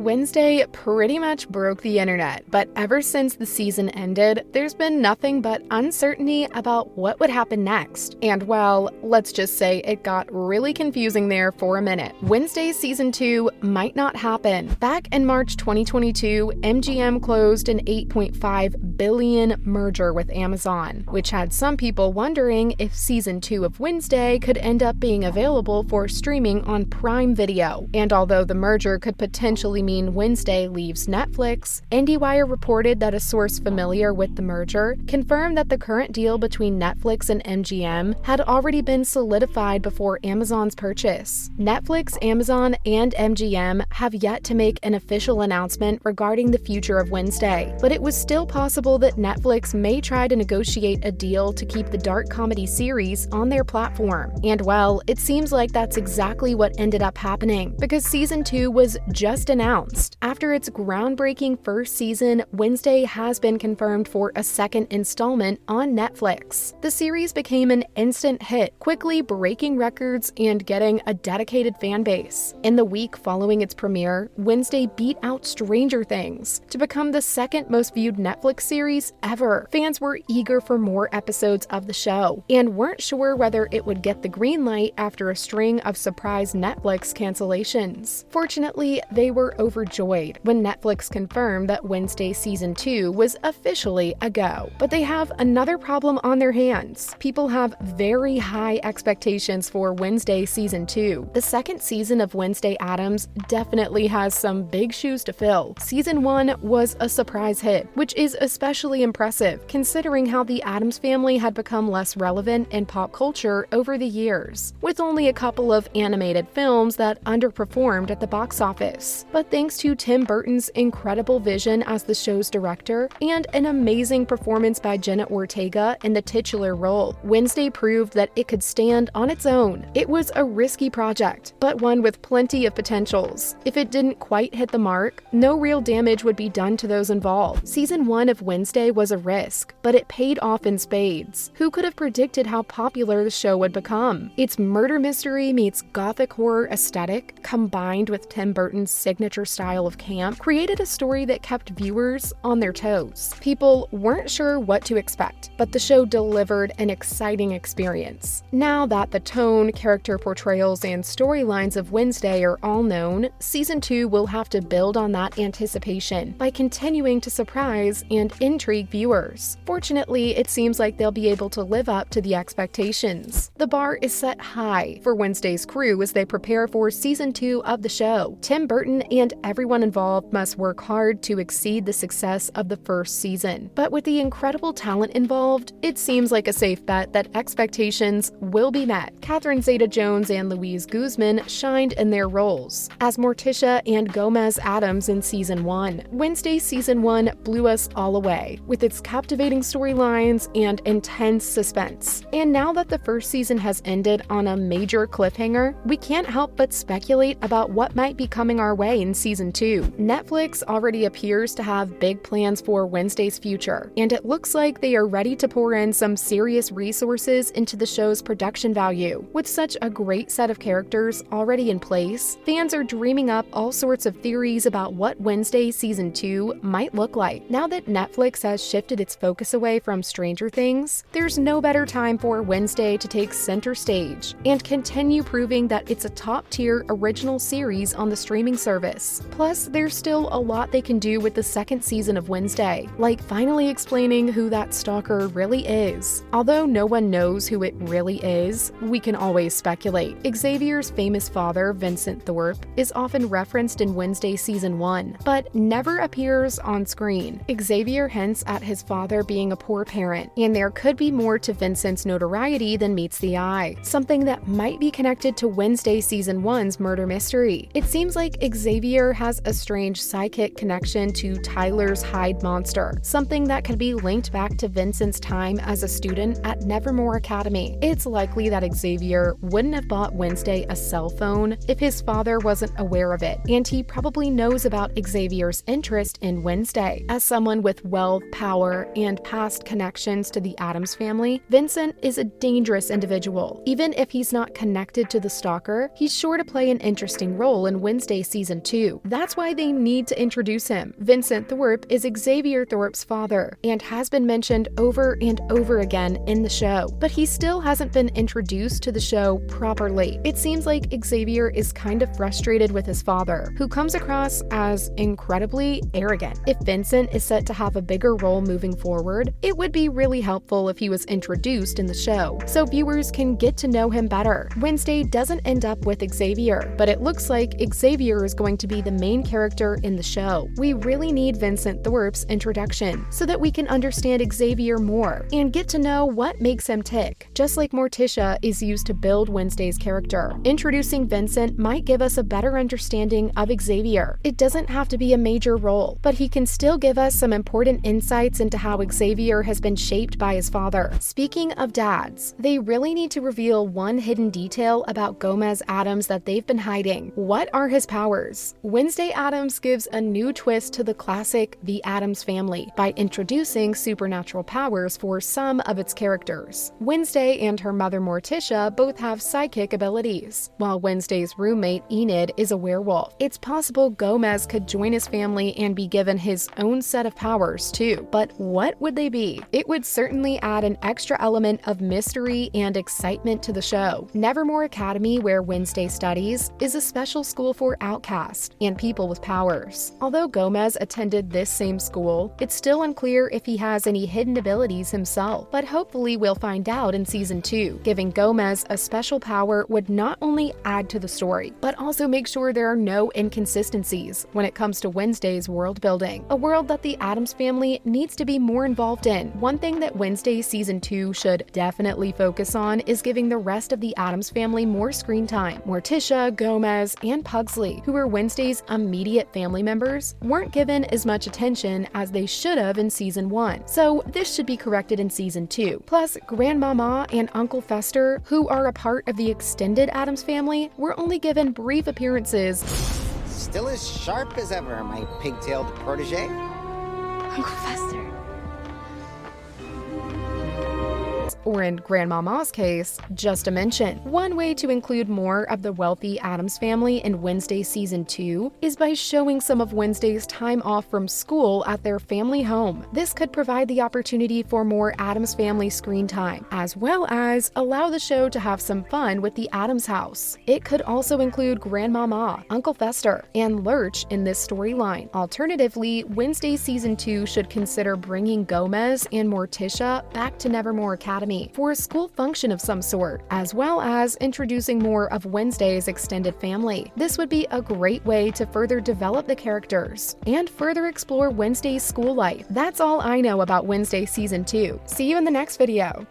Wednesday pretty much broke the internet, but ever since the season ended, there's been nothing but uncertainty about what would happen next. And well, let's just say it got really confusing there for a minute. Wednesday Season 2 might not happen. Back in March 2022, MGM closed an $8.5 billion merger with Amazon, which had some people wondering if Season 2 of Wednesday could end up being available for streaming on Prime Video. And although the merger could potentially mean Wednesday leaves Netflix, IndieWire reported that a source familiar with the merger confirmed that the current deal between Netflix and MGM had already been solidified before Amazon's purchase. Netflix, Amazon, and MGM have yet to make an official announcement regarding the future of Wednesday, but it was still possible that Netflix may try to negotiate a deal to keep the dark comedy series on their platform. And well, it seems like that's exactly what ended up happening, because Season 2 was just announced. After its groundbreaking first season, Wednesday has been confirmed for a second installment on Netflix. The series became an instant hit, quickly breaking records and getting a dedicated fan base. In the week following its premiere, Wednesday beat out Stranger Things to become the second most viewed Netflix series ever. Fans were eager for more episodes of the show and weren't sure whether it would get the green light after a string of surprise Netflix cancellations. Fortunately, they were overjoyed when Netflix confirmed that Wednesday Season 2 was officially a go. But they have another problem on their hands. People have very high expectations for Wednesday Season 2. The second season of Wednesday Addams definitely has some big shoes to fill. Season 1 was a surprise hit, which is especially impressive considering how the Addams family had become less relevant in pop culture over the years, with only a couple of animated films that underperformed at the box office. But thanks to Tim Burton's incredible vision as the show's director and an amazing performance by Jenna Ortega in the titular role, Wednesday proved that it could stand on its own. It was a risky project, but one with plenty of potentials. If it didn't quite hit the mark, no real damage would be done to those involved. Season 1 of Wednesday was a risk, but it paid off in spades. Who could have predicted how popular the show would become? Its murder mystery meets gothic horror aesthetic, combined with Tim Burton's signature style of camp, created a story that kept viewers on their toes. People weren't sure what to expect, but the show delivered an exciting experience. Now that the tone, character portrayals, and storylines of Wednesday are all known, Season 2 will have to build on that anticipation by continuing to surprise and intrigue viewers. Fortunately, it seems like they'll be able to live up to the expectations. The bar is set high for Wednesday's crew as they prepare for Season 2 of the show. Tim Burton and everyone involved must work hard to exceed the success of the first season. But with the incredible talent involved, it seems like a safe bet that expectations will be met. Catherine Zeta-Jones and Louise Guzman shined in their roles as Morticia and Gomez Addams in Season 1. Wednesday Season 1 blew us all away with its captivating storylines and intense suspense. And now that the first season has ended on a major cliffhanger, we can't help but speculate about what might be coming our way in Season 2. Netflix already appears to have big plans for Wednesday's future, and it looks like they are ready to pour in some serious resources into the show's production value. With such a great set of characters already in place, fans are dreaming up all sorts of theories about what Wednesday Season 2 might look like. Now that Netflix has shifted its focus away from Stranger Things, there's no better time for Wednesday to take center stage and continue proving that it's a top-tier original series on the streaming service. Plus, there's still a lot they can do with the second season of Wednesday, like finally explaining who that stalker really is. Although no one knows who it really is, we can always speculate. Xavier's famous father, Vincent Thorpe, is often referenced in Wednesday Season 1, but never appears on screen. Xavier hints at his father being a poor parent, and there could be more to Vincent's notoriety than meets the eye, something that might be connected to Wednesday Season 1's murder mystery. It seems like Xavier has a strange psychic connection to Tyler's Hyde monster, something that could be linked back to Vincent's time as a student at Nevermore Academy. It's likely that Xavier wouldn't have bought Wednesday a cell phone if his father wasn't aware of it, and he probably knows about Xavier's interest in Wednesday. As someone with wealth, power, and past connections to the Addams family, Vincent is a dangerous individual. Even if he's not connected to the stalker, he's sure to play an interesting role in Wednesday Season 2. 2. That's why they need to introduce him. Vincent Thorpe is Xavier Thorpe's father and has been mentioned over and over again in the show, but he still hasn't been introduced to the show properly. It seems like Xavier is kind of frustrated with his father, who comes across as incredibly arrogant. If Vincent is set to have a bigger role moving forward, it would be really helpful if he was introduced in the show, so viewers can get to know him better. Wednesday doesn't end up with Xavier, but it looks like Xavier is going to be the main character in the show. We really need Vincent Thorpe's introduction so that we can understand Xavier more and get to know what makes him tick, just like Morticia is used to build Wednesday's character. Introducing Vincent might give us a better understanding of Xavier. It doesn't have to be a major role, but he can still give us some important insights into how Xavier has been shaped by his father. Speaking of dads, they really need to reveal one hidden detail about Gomez Addams that they've been hiding. What are his powers? Wednesday Addams gives a new twist to the classic The Addams Family by introducing supernatural powers for some of its characters. Wednesday and her mother Morticia both have psychic abilities, while Wednesday's roommate Enid is a werewolf. It's possible Gomez could join his family and be given his own set of powers too, but what would they be? It would certainly add an extra element of mystery and excitement to the show. Nevermore Academy, where Wednesday studies, is a special school for outcasts and people with powers. Although Gomez attended this same school, it's still unclear if he has any hidden abilities himself, but hopefully we'll find out in season 2. Giving Gomez a special power would not only add to the story, but also make sure there are no inconsistencies when it comes to Wednesday's world building, a world that the Addams family needs to be more involved in. One thing that Wednesday season 2 should definitely focus on is giving the rest of the Addams family more screen time. Morticia, Gomez, and Pugsley, who are Wednesday's immediate family members, weren't given as much attention as they should have in season 1, so this should be corrected in season 2. Plus, Grandmama and Uncle Fester, who are a part of the extended Addams family, were only given brief appearances. Still as sharp as ever, my pigtailed protege. Uncle Fester. Or in Grandmama's case, just a mention. One way to include more of the wealthy Addams family in Wednesday season 2 is by showing some of Wednesday's time off from school at their family home. This could provide the opportunity for more Addams family screen time, as well as allow the show to have some fun with the Addams house. It could also include Grandmama, Uncle Fester, and Lurch in this storyline. Alternatively, Wednesday season 2 should consider bringing Gomez and Morticia back to Nevermore Academy for a school function of some sort, as well as introducing more of Wednesday's extended family. This would be a great way to further develop the characters and further explore Wednesday's school life. That's all I know about Wednesday season 2. See you in the next video.